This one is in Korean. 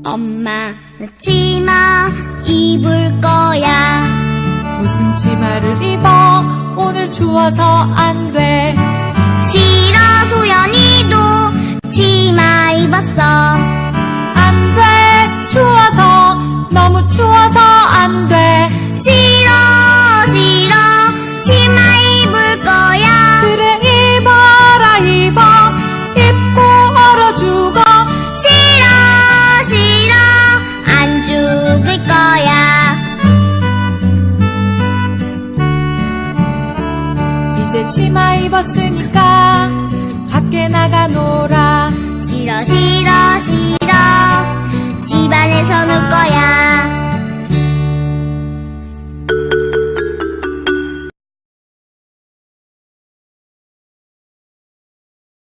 엄마, 나 치마 입을 거야. 무슨 치마를 입어? 오늘 추워서 안 돼. 싫어, 소연이도 치마 입었어. 안 돼, 추워서, 너무 추워서 안 돼. 싫어, 싫어, 치마 입을 거야. 그래, 입어라, 입어. 입고 얼어 죽어. 싫어, 싫어, 안 죽을 거야. 이제 치마 입었으니